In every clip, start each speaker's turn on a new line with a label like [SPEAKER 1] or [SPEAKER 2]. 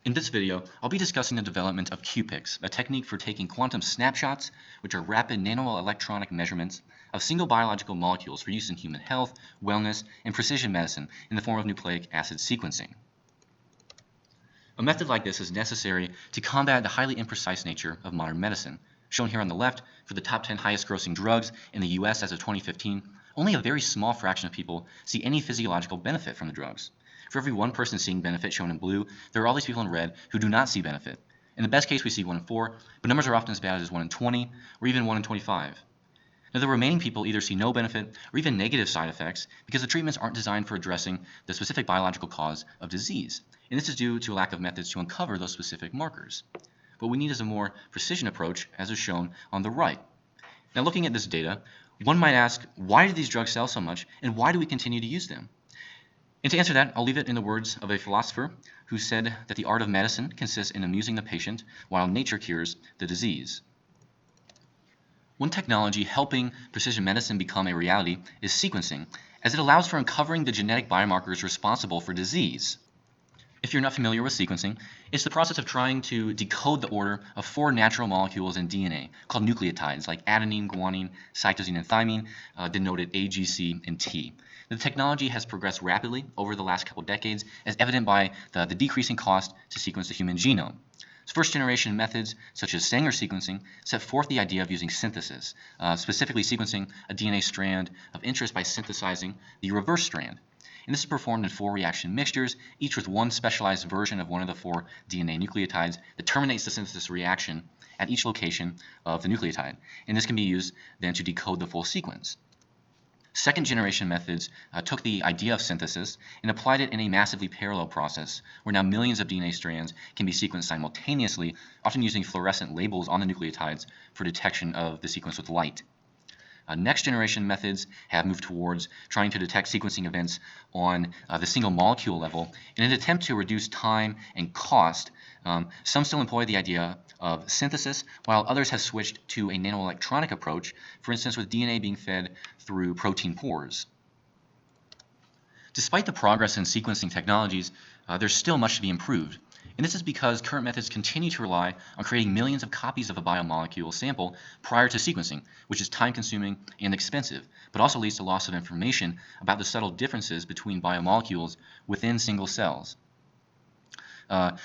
[SPEAKER 1] In this video, I'll be discussing the development of QPICS, a technique for taking quantum snapshots, which are rapid nanoelectronic measurements of single biological molecules for use in human health, wellness, and precision medicine in the form of nucleic acid sequencing. A method like this is necessary to combat the highly imprecise nature of modern medicine. Shown here on the left, for the top 10 highest grossing drugs in the US as of 2015, only a very small fraction of people see any physiological benefit from the drugs. For every one person seeing benefit, shown in blue, there are all these people in red who do not see benefit. In the best case, we see 1 in 4, but numbers are often as bad as 1 in 20, or even 1 in 25. Now, the remaining people either see no benefit or even negative side effects because the treatments aren't designed for addressing the specific biological cause of disease. And this is due to a lack of methods to uncover those specific markers. What we need is a more precision approach, as is shown on the right. Now, looking at this data, one might ask, why do these drugs sell so much, and why do we continue to use them? And to answer that, I'll leave it in the words of a philosopher who said that the art of medicine consists in amusing the patient while nature cures the disease. One technology helping precision medicine become a reality is sequencing, as it allows for uncovering the genetic biomarkers responsible for disease. If you're not familiar with sequencing, it's the process of trying to decode the order of 4 natural molecules in DNA called nucleotides, like adenine, guanine, cytosine, and thymine, denoted A, G, C, and T. The technology has progressed rapidly over the last couple decades, as evident by the decreasing cost to sequence the human genome. So first-generation methods, such as Sanger sequencing, set forth the idea of using synthesis, specifically sequencing a DNA strand of interest by synthesizing the reverse strand. And this is performed in 4 reaction mixtures, each with one specialized version of one of the 4 DNA nucleotides that terminates the synthesis reaction at each location of the nucleotide. And this can be used then to decode the full sequence. Second-generation methods took the idea of synthesis and applied it in a massively parallel process, where now millions of DNA strands can be sequenced simultaneously, often using fluorescent labels on the nucleotides for detection of the sequence with light. Next-generation methods have moved towards trying to detect sequencing events on the single molecule level in an attempt to reduce time and cost. Some still employ the idea of synthesis, while others have switched to a nanoelectronic approach, for instance with DNA being fed through protein pores. Despite the progress in sequencing technologies, there's still much to be improved. And this is because current methods continue to rely on creating millions of copies of a biomolecule sample prior to sequencing, which is time-consuming and expensive, but also leads to loss of information about the subtle differences between biomolecules within single cells.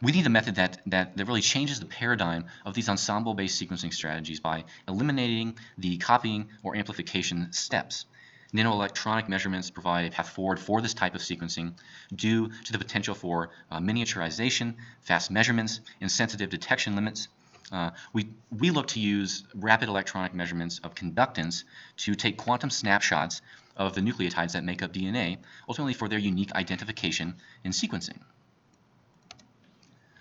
[SPEAKER 1] We need a method that really changes the paradigm of these ensemble-based sequencing strategies by eliminating the copying or amplification steps. Nanoelectronic measurements provide a path forward for this type of sequencing due to the potential for miniaturization, fast measurements, and sensitive detection limits. We look to use rapid electronic measurements of conductance to take quantum snapshots of the nucleotides that make up DNA, ultimately for their unique identification in sequencing.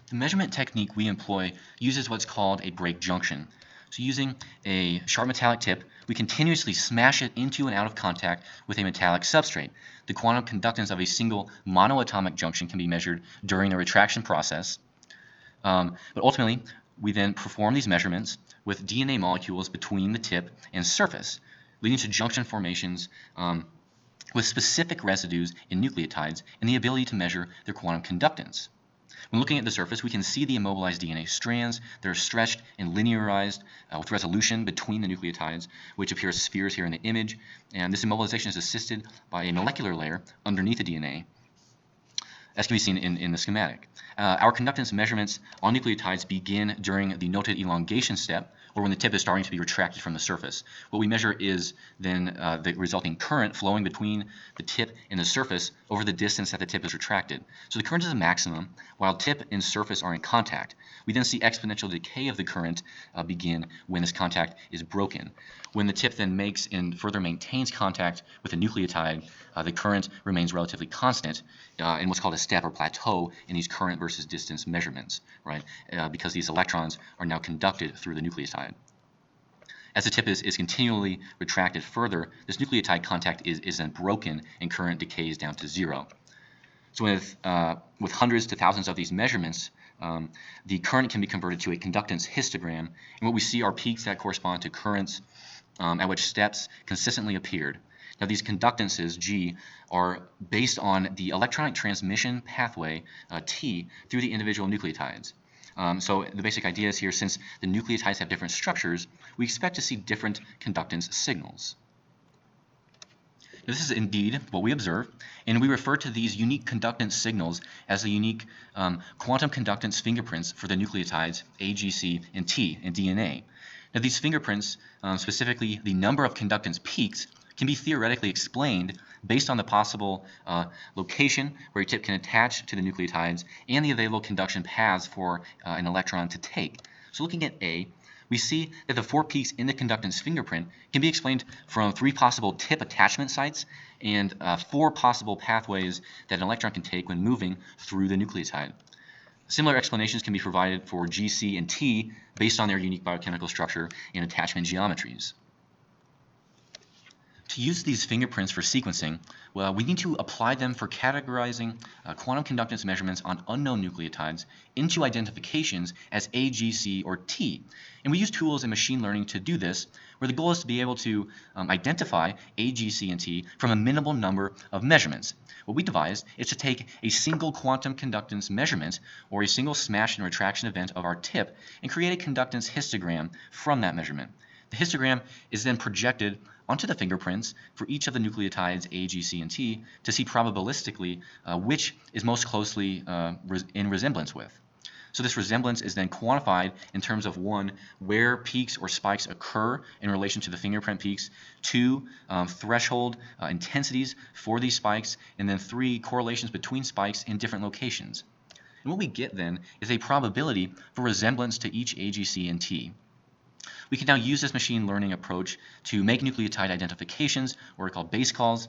[SPEAKER 1] The measurement technique we employ uses what's called a break junction. So using a sharp metallic tip, we continuously smash it into and out of contact with a metallic substrate. The quantum conductance of a single monoatomic junction can be measured during the retraction process. But ultimately, we then perform these measurements with DNA molecules between the tip and surface, leading to junction formations with specific residues in nucleotides and the ability to measure their quantum conductance. When looking at the surface, we can see the immobilized DNA strands that are stretched and linearized with resolution between the nucleotides, which appear as spheres here in the image. And this immobilization is assisted by a molecular layer underneath the DNA, as can be seen in the schematic. Our conductance measurements on nucleotides begin during the noted elongation step, or when the tip is starting to be retracted from the surface. What we measure is then the resulting current flowing between the tip and the surface over the distance that the tip is retracted. So the current is a maximum, while tip and surface are in contact. We then see exponential decay of the current begin when this contact is broken. When the tip then makes and further maintains contact with the nucleotide, the current remains relatively constant in what's called a step or plateau in these current versus distance measurements, right? Because these electrons are now conducted through the nucleotide. As the tip is continually retracted further, this nucleotide contact is then broken and current decays down to 0. So with hundreds to thousands of these measurements, the current can be converted to a conductance histogram, and what we see are peaks that correspond to currents at which steps consistently appeared. Now these conductances, G, are based on the electronic transmission pathway, T, through the individual nucleotides. So the basic idea is here, since the nucleotides have different structures, we expect to see different conductance signals. This is indeed what we observe, and we refer to these unique conductance signals as the unique quantum conductance fingerprints for the nucleotides A, G, C, and T in DNA. Now these fingerprints, specifically the number of conductance peaks, can be theoretically explained based on the possible location where a tip can attach to the nucleotides and the available conduction paths for an electron to take. So looking at A, we see that the 4 peaks in the conductance fingerprint can be explained from 3 possible tip attachment sites and 4 possible pathways that an electron can take when moving through the nucleotide. Similar explanations can be provided for G, C, and T based on their unique biochemical structure and attachment geometries. To use these fingerprints for sequencing, well, we need to apply them for categorizing quantum conductance measurements on unknown nucleotides into identifications as A, G, C, or T. And we use tools in machine learning to do this, where the goal is to be able to identify A, G, C, and T from a minimal number of measurements. What we devised is to take a single quantum conductance measurement, or a single smash and retraction event of our tip, and create a conductance histogram from that measurement. The histogram is then projected onto the fingerprints for each of the nucleotides A, G, C, and T to see probabilistically which is most closely in resemblance with. So this resemblance is then quantified in terms of 1, where peaks or spikes occur in relation to the fingerprint peaks, 2, threshold intensities for these spikes, and then 3, correlations between spikes in different locations. And what we get then is a probability for resemblance to each A, G, C, and T. We can now use this machine learning approach to make nucleotide identifications, or called base calls,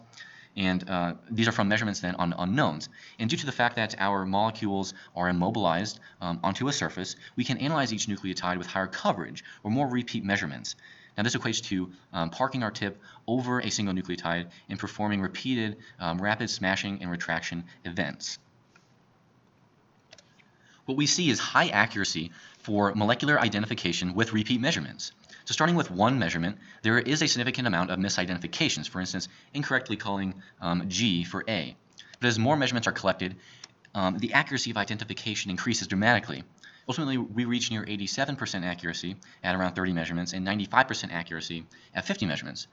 [SPEAKER 1] and these are from measurements then on unknowns. And due to the fact that our molecules are immobilized onto a surface, we can analyze each nucleotide with higher coverage or more repeat measurements. Now this equates to parking our tip over a single nucleotide and performing repeated rapid smashing and retraction events. What we see is high accuracy for molecular identification with repeat measurements. So starting with one measurement, there is a significant amount of misidentifications, for instance, incorrectly calling G for A. But as more measurements are collected, the accuracy of identification increases dramatically. Ultimately, we reach near 87% accuracy at around 30 measurements and 95% accuracy at 50 measurements.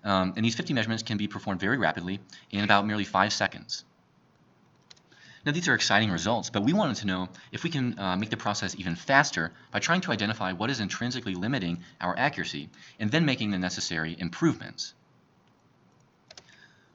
[SPEAKER 1] And these 50 measurements can be performed very rapidly in about merely 5 seconds. Now these are exciting results, but we wanted to know if we can make the process even faster by trying to identify what is intrinsically limiting our accuracy and then making the necessary improvements.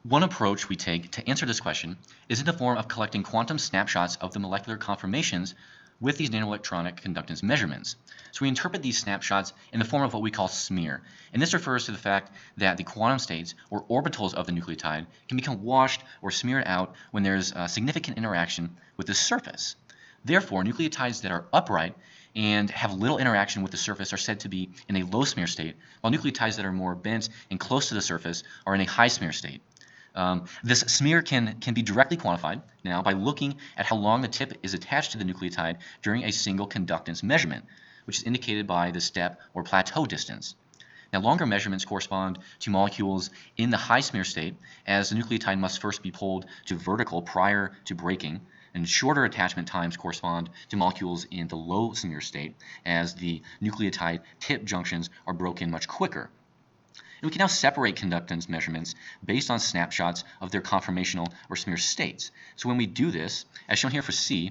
[SPEAKER 1] One approach we take to answer this question is in the form of collecting quantum snapshots of the molecular conformations with these nanoelectronic conductance measurements. So we interpret these snapshots in the form of what we call smear, and this refers to the fact that the quantum states or orbitals of the nucleotide can become washed or smeared out when there's significant interaction with the surface. Therefore, nucleotides that are upright and have little interaction with the surface are said to be in a low smear state, while nucleotides that are more bent and close to the surface are in a high smear state. This smear can be directly quantified now by looking at how long the tip is attached to the nucleotide during a single conductance measurement, which is indicated by the step or plateau distance. Now, longer measurements correspond to molecules in the high smear state, as the nucleotide must first be pulled to vertical prior to breaking, and shorter attachment times correspond to molecules in the low smear state, as the nucleotide tip junctions are broken much quicker. And we can now separate conductance measurements based on snapshots of their conformational or smear states. So when we do this, as shown here for C,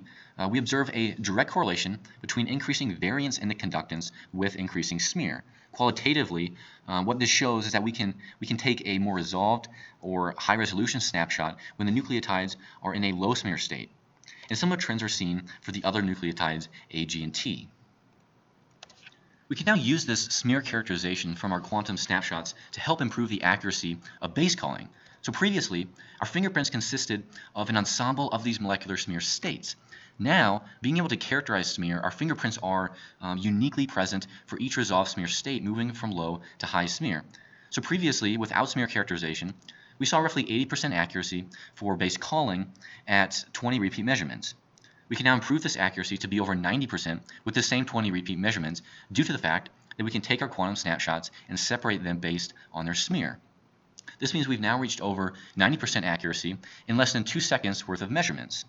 [SPEAKER 1] we observe a direct correlation between increasing variance in the conductance with increasing smear. Qualitatively, what this shows is that we can take a more resolved or high-resolution snapshot when the nucleotides are in a low smear state. And similar trends are seen for the other nucleotides A, G, and T. We can now use this smear characterization from our quantum snapshots to help improve the accuracy of base calling. So previously, our fingerprints consisted of an ensemble of these molecular smear states. Now, being able to characterize smear, our fingerprints are uniquely present for each resolved smear state, moving from low to high smear. So previously, without smear characterization, we saw roughly 80% accuracy for base calling at 20 repeat measurements. We can now improve this accuracy to be over 90% with the same 20 repeat measurements due to the fact that we can take our quantum snapshots and separate them based on their smear. This means we've now reached over 90% accuracy in less than 2 seconds worth of measurements.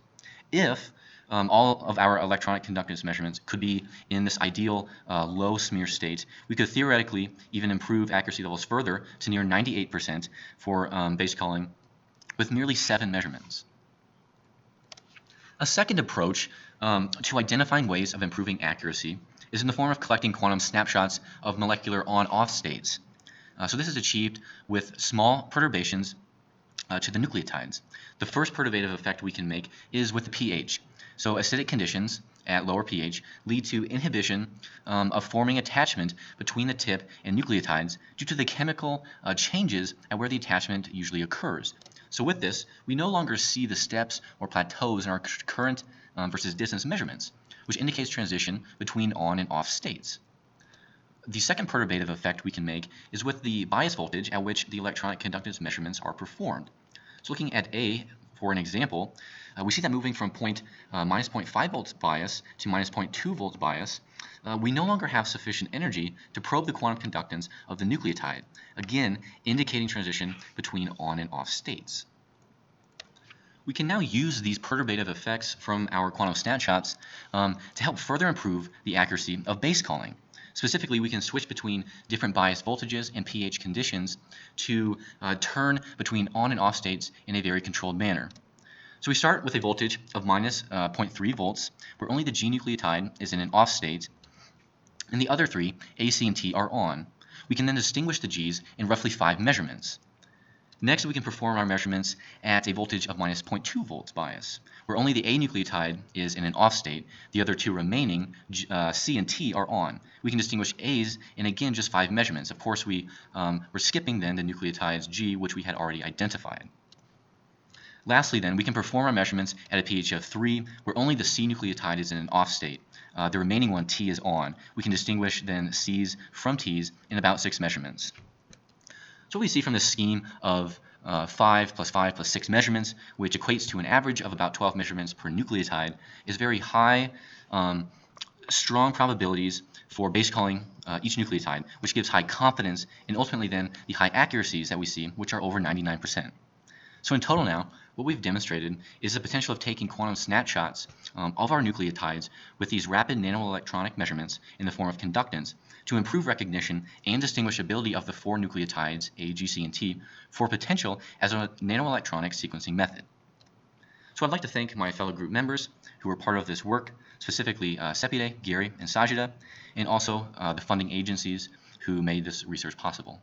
[SPEAKER 1] If all of our electronic conductance measurements could be in this ideal low smear state, we could theoretically even improve accuracy levels further to near 98% for base calling with merely 7 measurements. A second approach to identifying ways of improving accuracy is in the form of collecting quantum snapshots of molecular on-off states. So this is achieved with small perturbations to the nucleotides. The first perturbative effect we can make is with the pH. So acidic conditions at lower pH lead to inhibition of forming attachment between the tip and nucleotides due to the chemical changes at where the attachment usually occurs. So with this, we no longer see the steps or plateaus in our current versus distance measurements, which indicates transition between on and off states. The second perturbative effect we can make is with the bias voltage at which the electronic conductance measurements are performed. So looking at A for an example, we see that moving from minus 0.5 volts bias to minus 0.2 volts bias, we no longer have sufficient energy to probe the quantum conductance of the nucleotide, again indicating transition between on and off states. We can now use these perturbative effects from our quantum snapshots to help further improve the accuracy of base calling. Specifically, we can switch between different bias voltages and pH conditions to turn between on and off states in a very controlled manner. So we start with a voltage of minus 0.3 volts, where only the G nucleotide is in an off state, and the other three, A, C, and T, are on. We can then distinguish the G's in roughly 5 measurements. Next, we can perform our measurements at a voltage of minus 0.2 volts bias, where only the A nucleotide is in an off state, the other two remaining, C and T, are on. We can distinguish A's in, again, just 5 measurements. Of course, we're skipping then the nucleotides G, which we had already identified. Lastly, then, we can perform our measurements at a pH of 3, where only the C nucleotide is in an off state. The remaining one, T, is on. We can distinguish then C's from T's in about 6 measurements. So what we see from this scheme of 5 plus 5 plus 6 measurements, which equates to an average of about 12 measurements per nucleotide, is very high, strong probabilities for base calling each nucleotide, which gives high confidence and ultimately then the high accuracies that we see, which are over 99%. So in total now, what we've demonstrated is the potential of taking quantum snapshots of our nucleotides with these rapid nanoelectronic measurements in the form of conductance to improve recognition and distinguishability of the 4 nucleotides, A, G, C, and T, for potential as a nanoelectronic sequencing method. So I'd like to thank my fellow group members who were part of this work, specifically Sepide, Gary, and Sajida, and also the funding agencies who made this research possible.